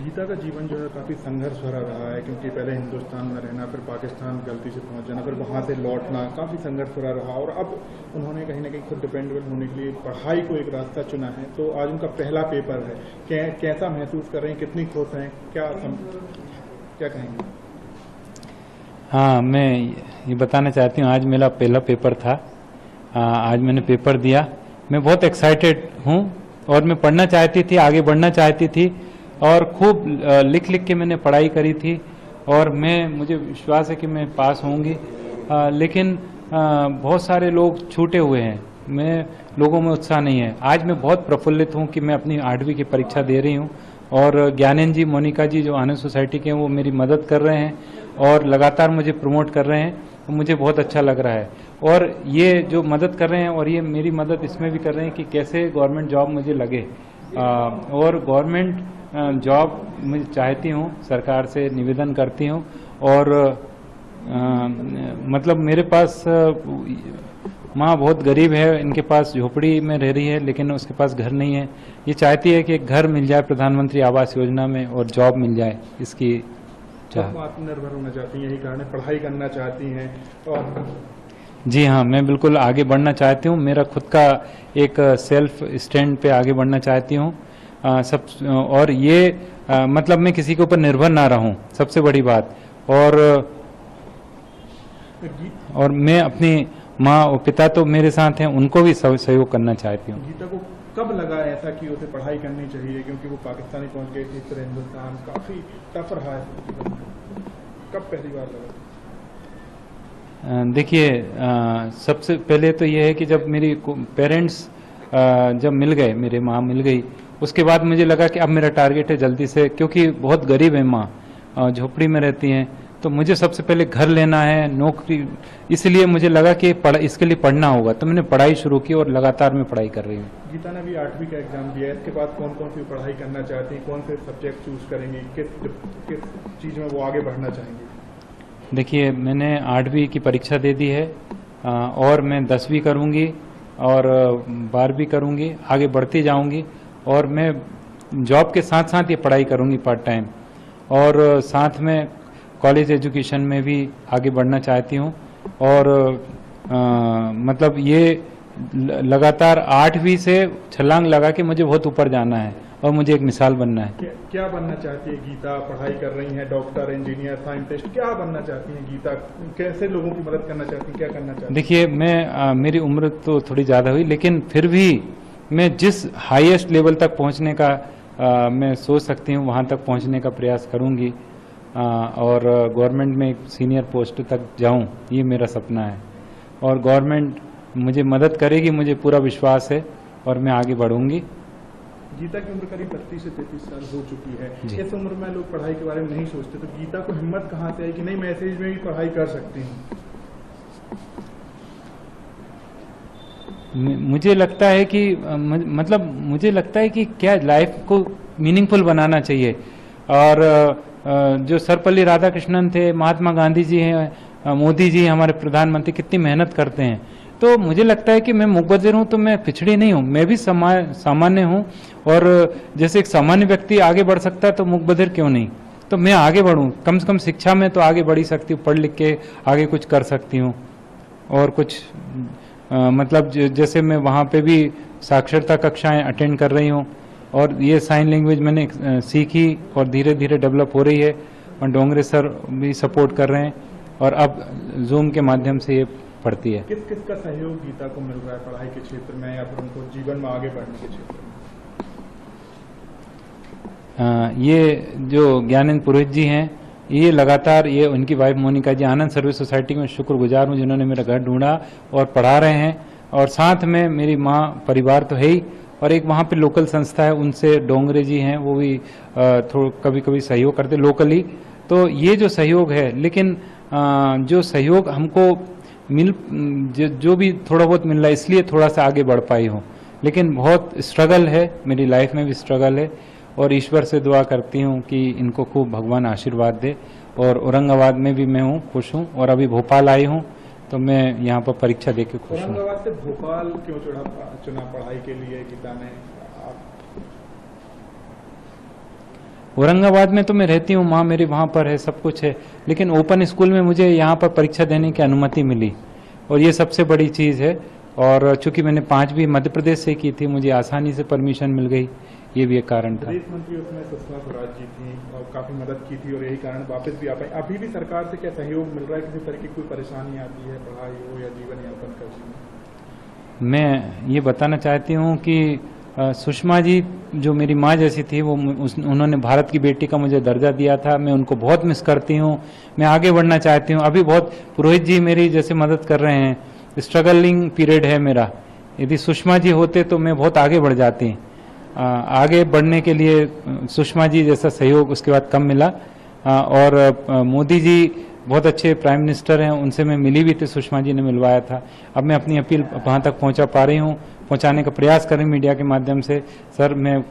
गीता का जीवन जो है काफ़ी संघर्ष भरा रहा है, क्योंकि पहले हिंदुस्तान में रहना, फिर पाकिस्तान गलती से पहुंच जाना, फिर वहां से लौटना, काफ़ी संघर्ष भरा रहा। और अब उन्होंने कहीं ना कहीं खुद डिपेंडेबल होने के लिए पढ़ाई को एक रास्ता चुना है। तो आज उनका पहला पेपर है, कैसा महसूस कर रहे हैं, कितनी खुश हैं, क्या कहेंगे? हाँ, मैं ये बताना चाहती हूँ, आज मेरा पहला पेपर था। आज मैंने पेपर दिया। मैं बहुत एक्साइटेड हूँ और मैं पढ़ना चाहती थी, आगे बढ़ना चाहती थी और खूब लिख लिख के मैंने पढ़ाई करी थी और मुझे विश्वास है कि मैं पास होंगी। लेकिन बहुत सारे लोग छूटे हुए हैं, लोगों में उत्साह नहीं है। आज मैं बहुत प्रफुल्लित हूँ कि मैं अपनी 8वीं की परीक्षा दे रही हूँ और ज्ञानेंद्र जी, मोनिका जी जो आनंद सोसाइटी के हैं, वो मेरी मदद कर रहे हैं और लगातार मुझे प्रमोट कर रहे हैं। तो मुझे बहुत अच्छा लग रहा है और ये जो मदद कर रहे हैं और ये मेरी मदद इसमें भी कर रहे हैं कि कैसे गवर्नमेंट जॉब मुझे लगे। और गवर्नमेंट जॉब मुझे चाहती हूँ, सरकार से निवेदन करती हूँ। और मतलब मेरे पास माँ बहुत गरीब है, इनके पास झोपड़ी में रह रही है लेकिन उसके पास घर नहीं है। ये चाहती है कि एक घर मिल जाए प्रधानमंत्री आवास योजना में और जॉब मिल जाए, इसकी चाह। आत्मनिर्भर होना चाहती हैं, यही कारण है, पढ़ाई करना चाहती हैं। और जी हाँ, मैं बिल्कुल आगे बढ़ना चाहती हूँ। मेरा खुद का एक सेल्फ स्टैंड पे आगे बढ़ना चाहती हूँ। और ये मतलब मैं किसी के ऊपर निर्भर ना रहूं, सबसे बड़ी बात। और मैं अपनी माँ और पिता तो मेरे साथ हैं, उनको भी सहयोग करना चाहती हूँ। गीता को कब लगा ऐसा कि उसे पढ़ाई करनी चाहिए, क्योंकि वो पाकिस्तानी पहुंच गई थी, फिर हिंदुस्तान, काफी टफ रहा है, कब पहली बार लगा? देखिए, सबसे पहले तो ये है कि जब मेरी पेरेंट्स जब मिल गए, मेरे माँ मिल गई, उसके बाद मुझे लगा कि अब मेरा टारगेट है जल्दी से, क्योंकि बहुत गरीब है माँ, झोपड़ी में रहती हैं, तो मुझे सबसे पहले घर लेना है, नौकरी। इसलिए मुझे लगा कि इसके लिए पढ़ना होगा, तो मैंने पढ़ाई शुरू की और लगातार मैं पढ़ाई कर रही हूँ। गीता ने भी 8वीं का एग्जाम दिया है, इसके बाद कौन कौन सी पढ़ाई करना चाहती हैं, कौन से सब्जेक्ट चूज करेंगी, किस चीज़ में वो आगे बढ़ना चाहेंगी? देखिए, मैंने 8वीं की परीक्षा दे दी है और मैं 10वीं करूँगी और 12वीं करूँगी, आगे बढ़ती जाऊँगी। और मैं जॉब के साथ साथ ये पढ़ाई करूँगी पार्ट टाइम, और साथ में कॉलेज एजुकेशन में भी आगे बढ़ना चाहती हूँ। और मतलब ये लगातार 8वीं से छलांग लगा के मुझे बहुत ऊपर जाना है और मुझे एक मिसाल बनना है। क्या बनना चाहती है गीता? पढ़ाई कर रही हैं, डॉक्टर, इंजीनियर, साइंटिस्ट, क्या बनना चाहती हैं गीता? कैसे लोगों की मदद करना चाहती हैं, क्या करना चाहती हैं? देखिए, मेरी उम्र तो थोड़ी ज़्यादा हुई, लेकिन फिर भी मैं जिस हाईएस्ट लेवल तक पहुंचने का मैं सोच सकती हूं, वहां तक पहुंचने का प्रयास करूंगी और गवर्नमेंट में एक सीनियर पोस्ट तक जाऊं, ये मेरा सपना है। और गवर्नमेंट मुझे मदद करेगी, मुझे पूरा विश्वास है और मैं आगे बढ़ूंगी। गीता की उम्र करीब 32 से 33 साल हो चुकी है। इस उम्र में लोग पढ़ाई के बारे में नहीं सोचते, तो गीता को हिम्मत कहाँ से आई कि नहीं, मैं ऐसे में भी पढ़ाई कर सकती हूँ? मुझे लगता है कि मुझे लगता है कि क्या लाइफ को मीनिंगफुल बनाना चाहिए। और जो सर्वपल्ली राधाकृष्णन थे, महात्मा गांधी जी हैं, मोदी जी हमारे प्रधानमंत्री कितनी मेहनत करते हैं। तो मुझे लगता है कि मैं मुकद्दर हूँ तो मैं पिछड़ी नहीं हूँ, मैं भी सामान्य हूँ। और जैसे एक सामान्य व्यक्ति आगे बढ़ सकता है तो मुकद्दर क्यों नहीं, तो मैं आगे बढ़ूँ। कम से कम शिक्षा में तो आगे बढ़ ही सकती हूँ, पढ़ लिख के आगे कुछ कर सकती हूँ। और कुछ मतलब जैसे मैं वहाँ पे भी साक्षरता कक्षाएं अटेंड कर रही हूँ और ये साइन लैंग्वेज मैंने सीखी और धीरे धीरे डेवलप हो रही है। और डोंगरे सर भी सपोर्ट कर रहे हैं और अब जूम के माध्यम से ये पढ़ती है। किस का सहयोग गीता को मिल रहा है पढ़ाई के क्षेत्र में या फिर उनको जीवन में आगे बढ़ने के क्षेत्र में? ये जो ज्ञानेंद्र पुरोहित जी हैं, ये लगातार, ये उनकी वाइफ मोनिका जी आनंद सर्विस सोसाइटी में शुक्रगुजार हूँ जिन्होंने मेरा घर ढूंढा और पढ़ा रहे हैं। और साथ में मेरी माँ, परिवार तो है ही, और एक वहाँ पे लोकल संस्था है, उनसे डोंगरे जी हैं, वो भी कभी कभी सहयोग करते लोकली। तो ये जो सहयोग है, लेकिन जो सहयोग हमको जो भी थोड़ा बहुत मिल रहा है, इसलिए थोड़ा सा आगे बढ़ पाई हूँ। लेकिन बहुत स्ट्रगल है, मेरी लाइफ में भी स्ट्रगल है और ईश्वर से दुआ करती हूँ कि इनको खूब भगवान आशीर्वाद दे। और औरंगाबाद में भी मैं हूँ, खुश हूँ। और अभी भोपाल आई हूँ तो मैं यहाँ पर परीक्षा देके खुश हूँ। औरंगाबाद से भोपाल क्यों चुना पढ़ाई के लिए गीता ने? औरंगाबाद में तो मैं रहती हूँ, माँ मेरी वहाँ पर है, सब कुछ है, लेकिन ओपन स्कूल में मुझे यहाँ पर परीक्षा देने की अनुमति मिली और ये सबसे बड़ी चीज़ है। और चूंकि मैंने 5वीं मध्य प्रदेश से की थी, मुझे आसानी से परमिशन मिल गई, ये भी एक कारण था। विदेश मंत्री उसमें सुषमा स्वराज जी थी और काफ़ी मदद की थी और यही कारण वापस भी आ पाई। अभी भी सरकार से क्या सहयोग मिल रहा है? किसी तरह की कोई परेशानी आती है, पढ़ाई हो या जीवन यापन करने में? मैं ये बताना चाहती हूँ कि सुषमा जी जो मेरी माँ जैसी थी, वो उन्होंने भारत की बेटी का मुझे दर्जा दिया था। मैं उनको बहुत मिस करती हूँ, मैं आगे बढ़ना चाहती हूँ। अभी बहुत पुरोहित जी मेरी जैसे मदद कर रहे हैं, स्ट्रगलिंग पीरियड है मेरा। यदि सुषमा जी होते तो मैं बहुत आगे बढ़ जाती। आगे बढ़ने के लिए सुषमा जी जैसा सहयोग उसके बाद कम मिला। और मोदी जी बहुत अच्छे प्राइम मिनिस्टर हैं, उनसे मैं मिली भी थी, सुषमा जी ने मिलवाया था। अब मैं अपनी अपील वहाँ तक पहुँचा पा रही हूँ, पहुँचाने का प्रयास करें मीडिया के माध्यम से। सर, मैं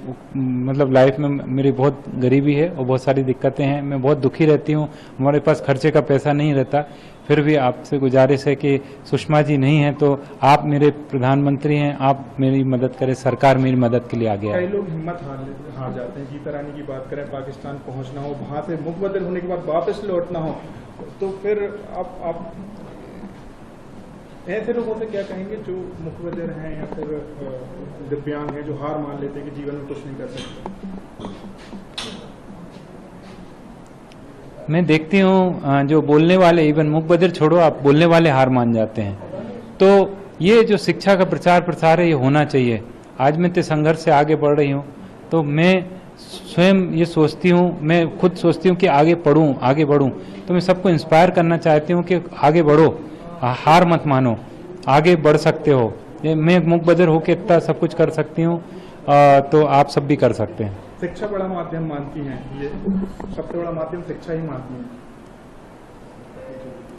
मतलब लाइफ में मेरी बहुत गरीबी है और बहुत सारी दिक्कतें हैं, मैं बहुत दुखी रहती हूँ, हमारे पास खर्चे का पैसा नहीं रहता। फिर भी आपसे गुजारिश है कि सुषमा जी नहीं है तो आप मेरे प्रधानमंत्री हैं, आप मेरी मदद करें, सरकार मेरी मदद के लिए आगे आए। कई लोग हिम्मत हार जाते हैं। गीता रानी की बात करें, पाकिस्तान पहुंचना हो, वहां से मुखबदिर होने के बाद वापस लौटना हो, तो फिर आप ऐसे लोगों से क्या कहेंगे जो मुखबदिर हैं या फिर दिव्यांग हैं, जो हार मान लेते हैं कि जीवन में कुछ नहीं कर सकते? मैं देखती हूँ जो बोलने वाले, इवन मुखबदिर छोड़ो, आप बोलने वाले हार मान जाते हैं। तो ये जो शिक्षा का प्रचार प्रसार है, ये होना चाहिए। आज मैं तो संघर्ष से आगे बढ़ रही हूँ, तो मैं स्वयं ये सोचती हूँ, मैं खुद सोचती हूँ कि आगे पढ़ूँ, आगे बढ़ूँ। तो मैं सबको इंस्पायर करना चाहती हूँ कि आगे बढ़ो, हार मत मानो, आगे बढ़ सकते हो। मैं मुखबदिर होकर इतना सब कुछ कर सकती हूँ, तो आप सब भी कर सकते हैं। शिक्षा बड़ा माध्यम मानती हैं, ये सबसे बड़ा माध्यम शिक्षा ही मानती हैं।